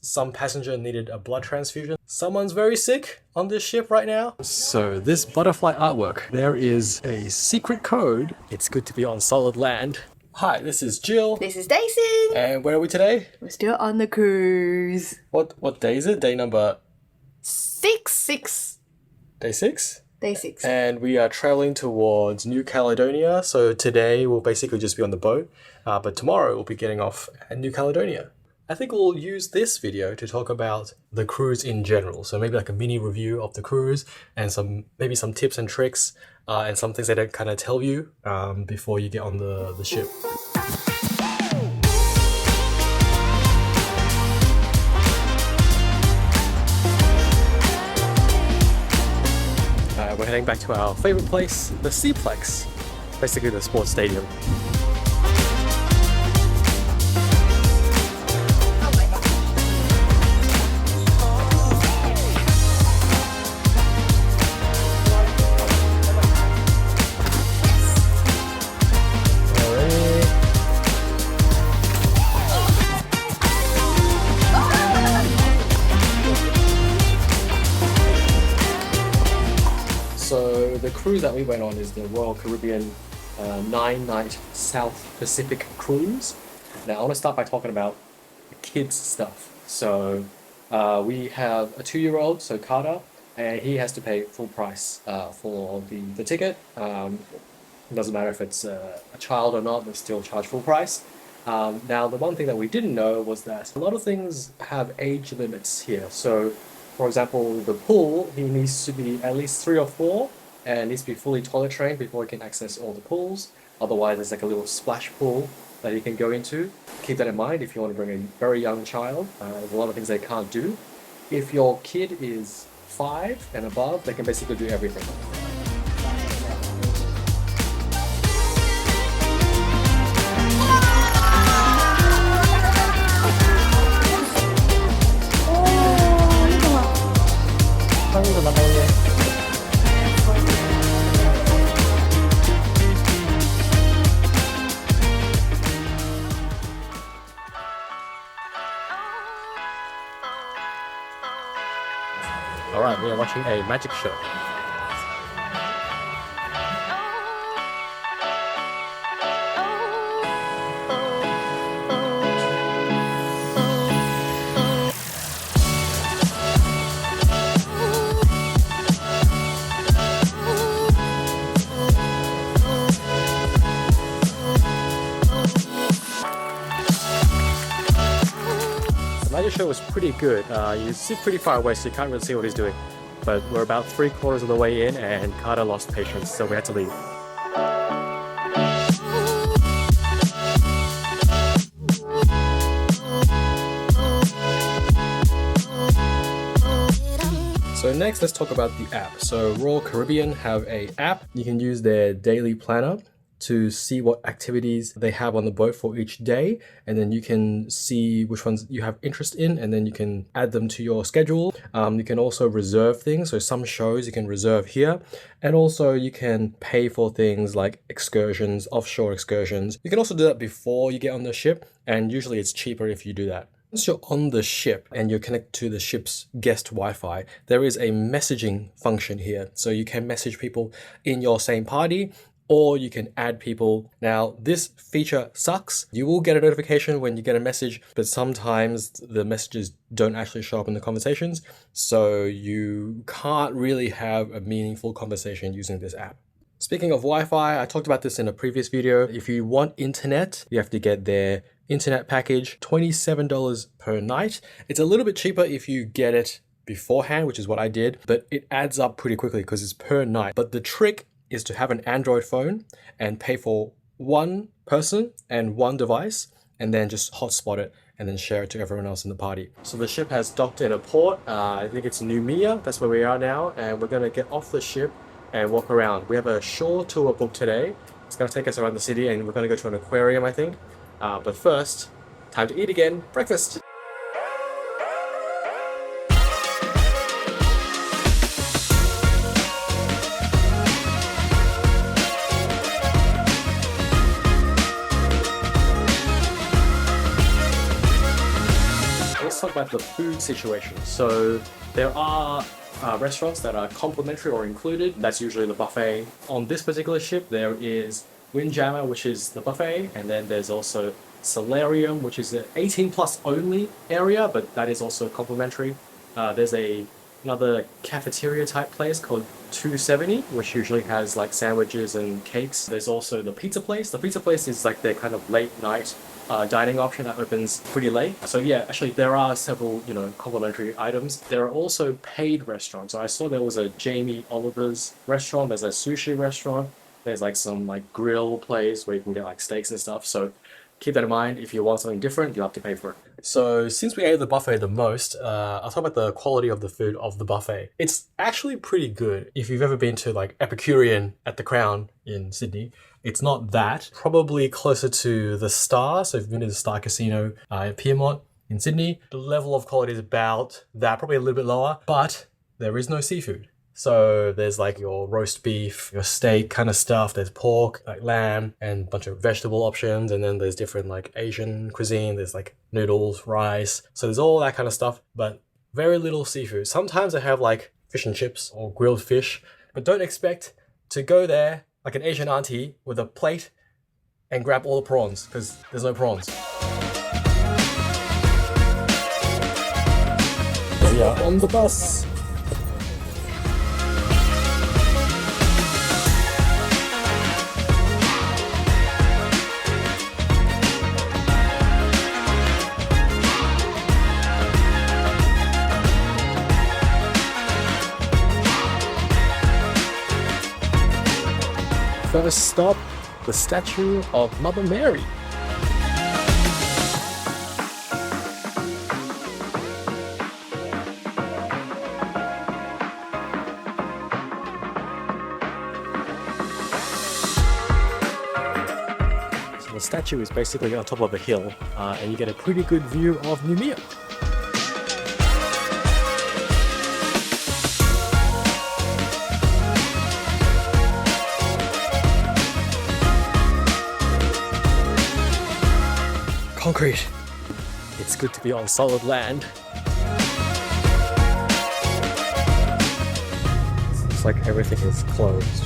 Some passenger needed a blood transfusion. Someone's very sick on this ship right now. So this butterfly artwork, there is a secret code. It's good to be on solid land. Hi, this is Jill. This is Daisy. And where are we today? We're still on the cruise. What day is it? Day number... 6. Day 6? Day 6. And we are traveling towards New Caledonia. So today we'll basically just be on the boat. But tomorrow we'll be getting off at New Caledonia. I think we'll use this video to talk about the cruise in general. So maybe like a mini review of the cruise and maybe some tips and tricks and some things that I kind of tell you before you get on the ship. We're heading back to our favorite place, the Seaplex, basically the sports stadium. So the cruise that we went on is the Royal Caribbean 9-night South Pacific cruise. Now I want to start by talking about the kids stuff. So we have a 2-year-old, so Carter, and he has to pay full price for the ticket. It doesn't matter if it's a child or not, they still charge full price. Now the one thing that we didn't know was that a lot of things have age limits here. So for example, the pool, he needs to be at least 3 or 4 and needs to be fully toilet trained before he can access all the pools. Otherwise, there's like a little splash pool that he can go into. Keep that in mind if you want to bring a very young child. There's a lot of things they can't do. If your kid is 5 and above, they can basically do everything. Alright, we are watching a magic show. The magic show was pretty good. You sit pretty far away, so you can't really see what he's doing. But we're about 3/4 of the way in and Carter lost patience, so we had to leave. So next, let's talk about the app. So Royal Caribbean have an app. You can use their daily planner to see what activities they have on the boat for each day, and then you can see which ones you have interest in, and then you can add them to your schedule. You can also reserve things, so some shows you can reserve here, and also you can pay for things like excursions, offshore excursions. You can also do that before you get on the ship, and usually it's cheaper if you do that. Once you're on the ship and you're connected to the ship's guest Wi-Fi, there is a messaging function here. So you can message people in your same party, or you can add people. Now, this feature sucks. You will get a notification when you get a message, but sometimes the messages don't actually show up in the conversations, so you can't really have a meaningful conversation using this app. Speaking of Wi-Fi, I talked about this in a previous video. If you want internet, you have to get their internet package, $27 per night. It's a little bit cheaper if you get it beforehand, which is what I did, but it adds up pretty quickly because it's per night. But the trick is to have an Android phone and pay for one person and one device, and then just hotspot it and then share it to everyone else in the party. So the ship has docked in a port. I think it's Noumea. That's where we are now, and we're gonna get off the ship and walk around. We have a shore tour booked today. It's gonna take us around the city, and we're gonna go to an aquarium, I think. But first, time to eat again. Breakfast. talk about the food situation. So there are restaurants that are complimentary or included. That's usually the buffet. On this particular ship, there is Windjammer, which is the buffet, and then there's also Solarium, which is an 18 plus only area, but that is also complimentary. There's another cafeteria type place called 270, which usually has like sandwiches and cakes. There's also the pizza place. The pizza place is like their kind of late night dining option that opens pretty late. So yeah, actually there are several, complimentary items. There are also paid restaurants. So I saw there was a Jamie Oliver's restaurant. There's a sushi restaurant. There's like some like grill place where you can get like steaks and stuff. So keep that in mind. If you want something different, you have to pay for it. So since we ate the buffet the most, I'll talk about the quality of the food of the buffet. It's actually pretty good. If you've ever been to like Epicurean at the Crown in Sydney, it's not that. Probably closer to the Star. So if you've been to the Star Casino in Pyrmont in Sydney, the level of quality is about that, probably a little bit lower, but there is no seafood. So there's like your roast beef, your steak kind of stuff. There's pork, like lamb, and a bunch of vegetable options. And then there's different like Asian cuisine. There's like noodles, rice. So there's all that kind of stuff, but very little seafood. Sometimes they have like fish and chips or grilled fish, but don't expect to go there like an Asian auntie with a plate and grab all the prawns, because there's no prawns. So yeah, on the bus. First stop, the statue of Mother Mary. So the statue is basically on top of a hill, and you get a pretty good view of Noumea. Concrete. It's good to be on solid land. Looks like everything is closed.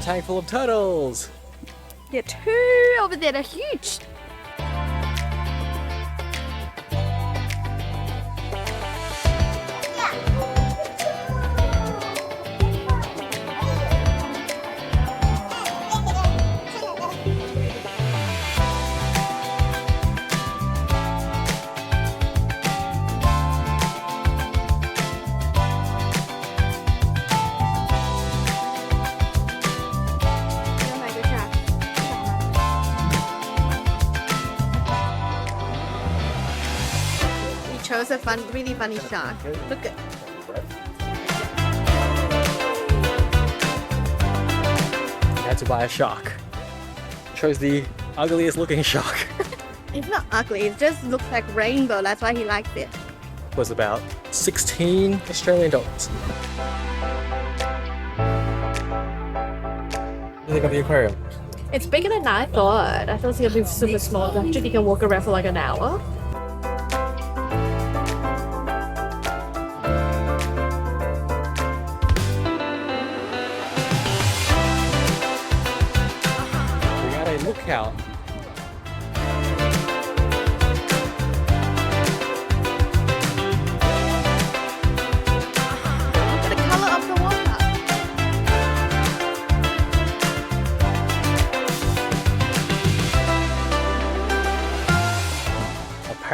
Tank full of turtles. Yeah, two over there, they're huge. Chose a really funny shark. Look at. You had to buy a shark. Chose the ugliest looking shark. It's not ugly, it just looks like rainbow, that's why he likes it. It was about 16 Australian dollars. What do you think of the aquarium? It's bigger than I thought. I thought it was gonna be super small. Actually, you can walk around for like an hour. Lookout. Look at the color of the water.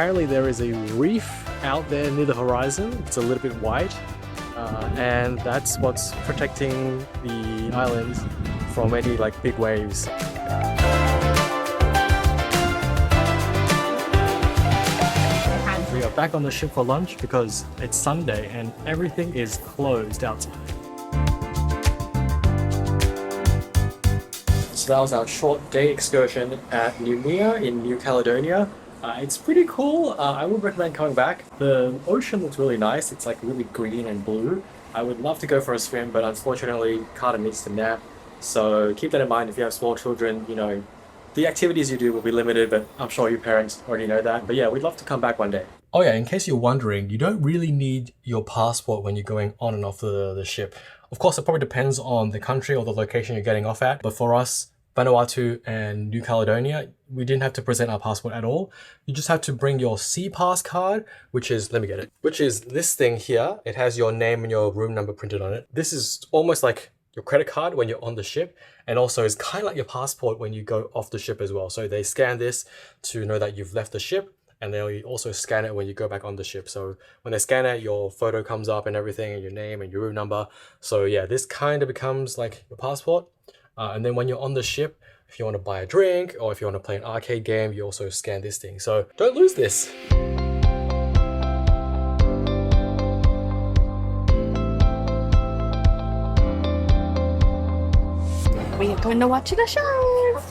apparently there is a reef out there near the horizon. It's a little bit white, and that's what's protecting the islands from any like big waves. We are back on the ship for lunch because it's Sunday and everything is closed outside. So that was our short day excursion at Noumea in New Caledonia. It's pretty cool. I would recommend coming back. The ocean looks really nice. It's like really green and blue. I would love to go for a swim, but unfortunately Carter needs to nap. So keep that in mind if you have small children, you know, the activities you do will be limited, but I'm sure your parents already know that. But yeah, we'd love to come back one day. Oh yeah, in case you're wondering, you don't really need your passport when you're going on and off the ship. Of course, it probably depends on the country or the location you're getting off at. But for us, Vanuatu and New Caledonia, we didn't have to present our passport at all. You just have to bring your SeaPass card, which is, let me get it, which is this thing here. It has your name and your room number printed on it. This is almost like your credit card when you're on the ship, and also it's kind of like your passport when you go off the ship as well. So they scan this to know that you've left the ship, and they'll also scan it when you go back on the ship. So when they scan it, your photo comes up and everything, and your name and your room number. So yeah, this kind of becomes like your passport. And then when you're on the ship, if you want to buy a drink or if you want to play an arcade game, you also scan this thing. So don't lose this. We are going to watch the show.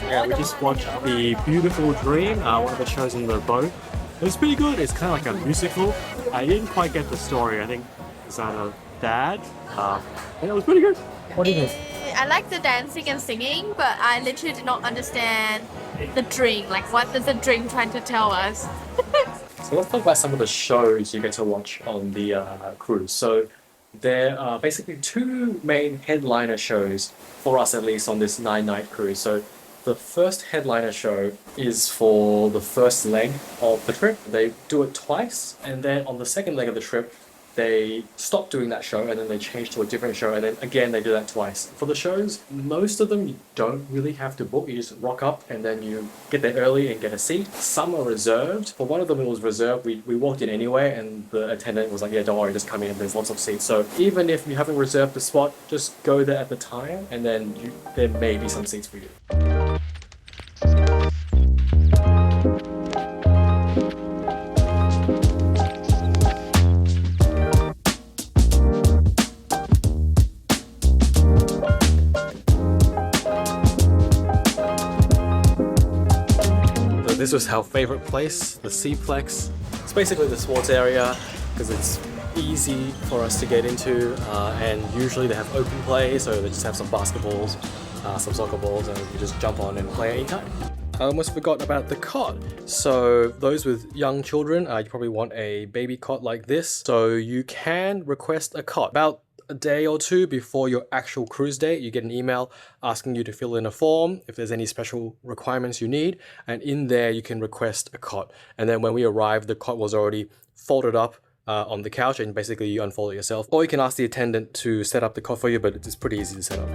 Yeah, we just watched The Beautiful Dream, one of the shows in the boat. It was pretty good. It's kind of like a musical. I didn't quite get the story. I think it's on a dad. And it was pretty good. What do you think? I like the dancing and singing, but I literally did not understand the dream. Like, what is the dream trying to tell us? So let's talk about some of the shows you get to watch on the cruise. So there are basically two main headliner shows, for us at least, on this 9-night cruise. So the first headliner show is for the first leg of the trip. They do it twice, and then on the second leg of the trip, they stop doing that show and then they change to a different show, and then again they do that twice. For the shows, most of them you don't really have to book. You just rock up and then you get there early and get a seat. Some are reserved. For one of them it was reserved. We walked in anyway and the attendant was like, yeah, don't worry, just come in, there's lots of seats. So even if you haven't reserved the spot, just go there at the time and then there may be some seats for you. This was our favorite place, the Seaplex. It's basically the sports area because it's easy for us to get into, and usually they have open play, so they just have some basketballs, some soccer balls, and you just jump on and play anytime. I almost forgot about the cot. So those with young children, you probably want a baby cot like this. So you can request a cot. About a day or two before your actual cruise date, you get an email asking you to fill in a form if there's any special requirements you need, and in there you can request a cot. And then when we arrived, the cot was already folded up on the couch, and basically you unfold it yourself, or you can ask the attendant to set up the cot for you, but it's pretty easy to set up.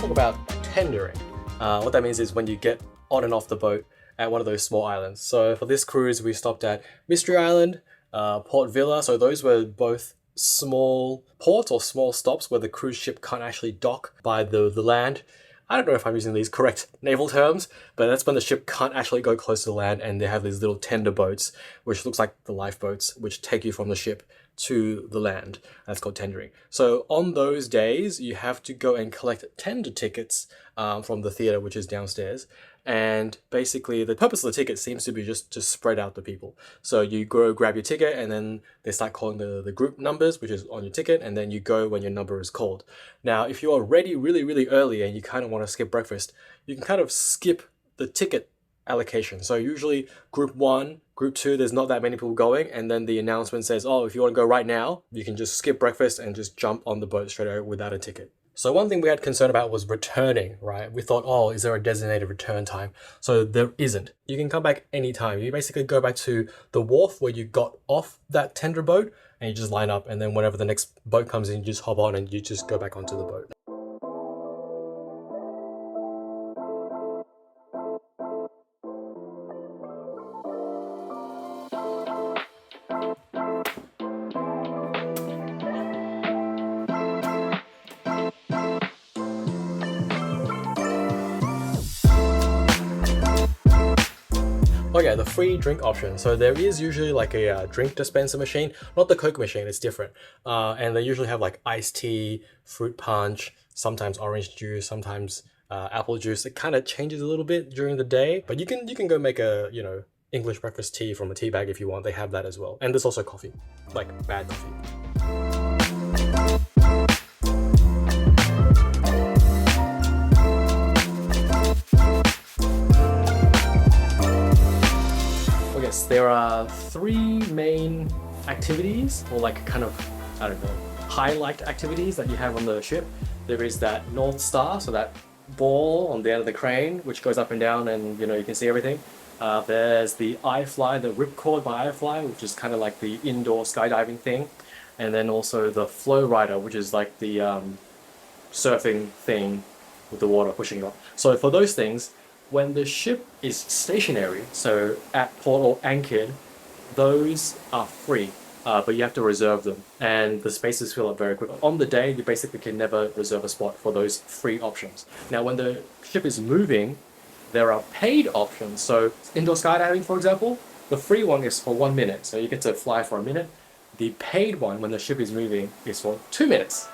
About tendering. What that means is when you get on and off the boat at one of those small islands. So for this cruise, we stopped at Mystery Island, Port Vila. So those were both small ports or small stops where the cruise ship can't actually dock by the land. I don't know if I'm using these correct naval terms, but that's when the ship can't actually go close to the land and they have these little tender boats, which looks like the lifeboats, which take you from the ship to the land. That's called tendering. So on those days, you have to go and collect tender tickets from the theater, which is downstairs. And basically the purpose of the ticket seems to be just to spread out the people. So you go grab your ticket and then they start calling the group numbers, which is on your ticket, and then you go when your number is called. Now, if you're already really early and you kind of want to skip breakfast, you can kind of skip the ticket allocation. So usually group 1, group 2, there's not that many people going, and then the announcement says, oh, if you want to go right now, you can just skip breakfast and just jump on the boat straight away without a ticket. So one thing we had concern about was returning, right? We thought, oh, is there a designated return time? So there isn't. You can come back anytime. You basically go back to the wharf where you got off that tender boat and you just line up, and then whenever the next boat comes in, you just hop on and you just go back onto the boat. Okay, the free drink option. So there is usually like a drink dispenser machine, not the Coke machine, it's different. And they usually have like iced tea, fruit punch, sometimes orange juice, sometimes apple juice. It kind of changes a little bit during the day, but you can go make a, you know, English breakfast tea from a tea bag if you want. They have that as well. And there's also coffee, like bad coffee. There are 3 main activities, or like kind of, I don't know, highlight activities that you have on the ship. There is that North Star, so that ball on the end of the crane, which goes up and down and, you know, you can see everything. There's the iFly, the Ripcord by iFly, which is kind of like the indoor skydiving thing. And then also the Flow Rider, which is like the surfing thing with the water pushing you up. So for those things, when the ship is stationary, so at port or anchored, those are free, but you have to reserve them, and the spaces fill up very quickly. On the day, you basically can never reserve a spot for those free options. Now, when the ship is moving, there are paid options. So indoor skydiving, for example, the free one is for 1 minute, so you get to fly for a minute. The paid one, when the ship is moving, is for 2 minutes.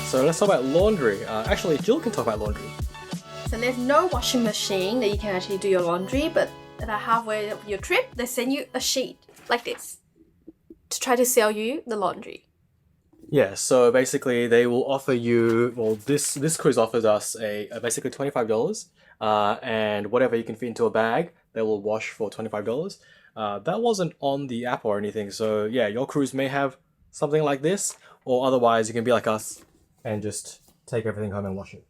So let's talk about laundry. Actually, Jill can talk about laundry. So there's no washing machine that you can actually do your laundry, but at halfway of your trip, they send you a sheet like this to try to sell you the laundry. Yeah, so basically they will offer you, well, this cruise offers us basically $25, and whatever you can fit into a bag, they will wash for $25. That wasn't on the app or anything, so yeah, your cruise may have something like this, or otherwise you can be like us and just take everything home and wash it.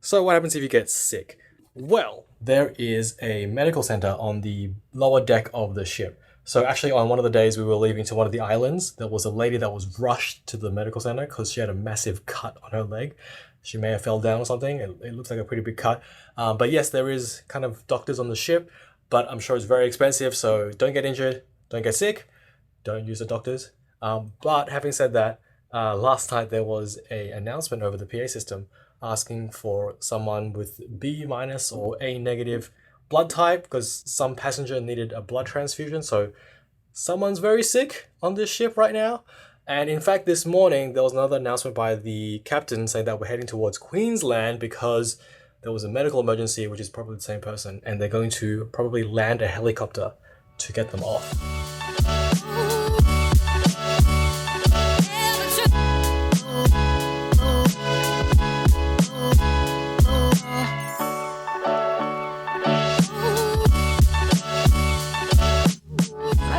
So what happens if you get sick? Well, there is a medical center on the lower deck of the ship. So actually on one of the days we were leaving to one of the islands, there was a lady that was rushed to the medical center because she had a massive cut on her leg. She may have fell down or something. It looks like a pretty big cut. But yes, there is kind of doctors on the ship, but I'm sure it's very expensive. So don't get injured, don't get sick, don't use the doctors. But having said that, last night there was an announcement over the PA system asking for someone with B- or A- blood type because some passenger needed a blood transfusion. So someone's very sick on this ship right now. And in fact, this morning there was another announcement by the captain saying that we're heading towards Queensland because there was a medical emergency, which is probably the same person, and they're going to probably land a helicopter to get them off.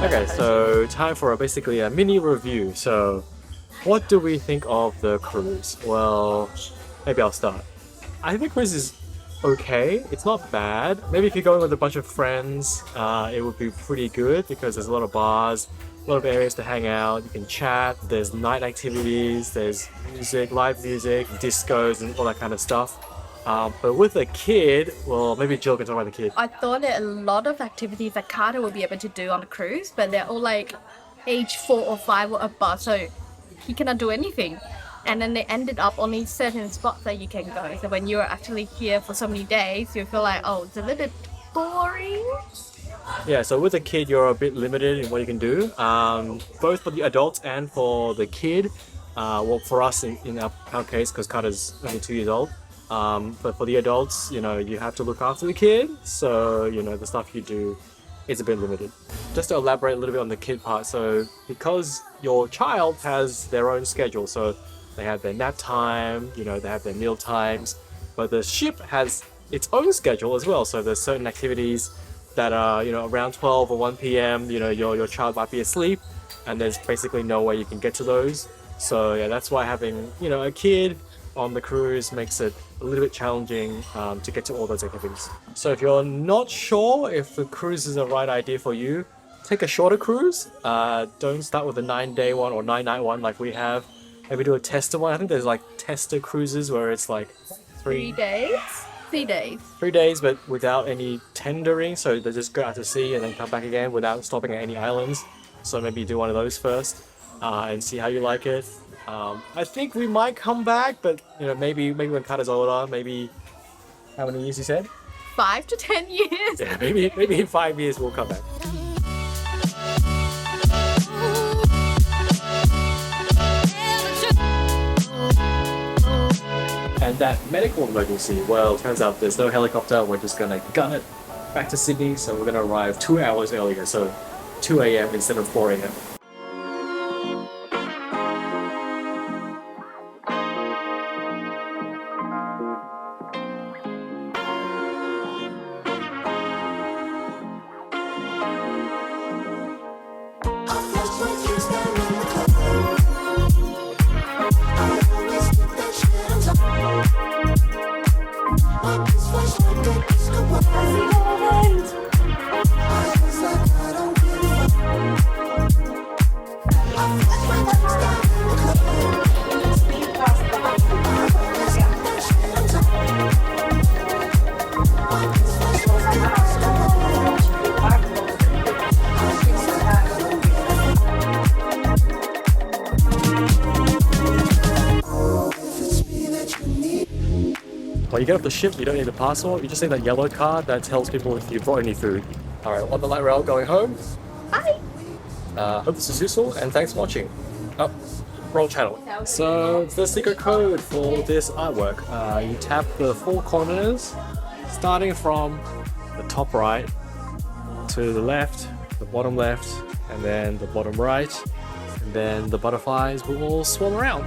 Okay, so time for basically a mini review. So, what do we think of the cruise? Well, maybe I'll start. I think the cruise is okay. It's not bad. Maybe if you're going with a bunch of friends, it would be pretty good because there's a lot of bars. a lot of areas to hang out. You can chat. There's night activities. There's music, live music, discos, and all that kind of stuff. But with a kid, well, maybe Jill can talk about the kid. I thought that a lot of activities that Carter will be able to do on the cruise, but they're all like age 4 or 5 or above, so he cannot do anything. And then they ended up only certain spots that you can go. So when you're actually here for so many days, you feel like, oh, it's a little bit boring. Yeah, so with a kid, you're a bit limited in what you can do, both for the adults and for the kid. Well, for us in our case, because Carter's only 2 years old. But for the adults, you know, you have to look after the kid. So, you know, the stuff you do is a bit limited. Just to elaborate a little bit on the kid part. So because your child has their own schedule, so they have their nap time, you know, they have their meal times, but the ship has its own schedule as well. So there's certain activities that are, you know, around 12 or 1 p.m, you know, your child might be asleep and there's basically no way you can get to those. So yeah, that's why having, you know, a kid on the cruise makes it a little bit challenging to get to all those activities. So if you're not sure if the cruise is the right idea for you, take a shorter cruise. Don't start with a 9-day one or 9-night one like we have. Maybe do a tester one. I think there's like tester cruises where it's like 3 days? 3 days. 3 days, but without any tendering. So they just go out to sea and then come back again without stopping at any islands. So maybe do one of those first and see how you like it. I think we might come back, but you know, maybe when Carter's older, maybe how many years you said? 5 to 10 years. Yeah, maybe in 5 years we'll come back. And that medical emergency, well, turns out there's no helicopter. We're just gonna gun it back to Sydney, so we're gonna arrive 2 hours earlier, so 2 a.m. instead of 4 a.m. When you get off the ship, you don't need a passport. You just need that yellow card that tells people if you brought any food. All right, on the light rail going home. Bye. Hope this is useful, and thanks for watching. Oh, roll channel. So the secret code for this artwork. You tap the 4 corners, starting from the top right to the left, the bottom left, and then the bottom right, and then the butterflies will all swarm around.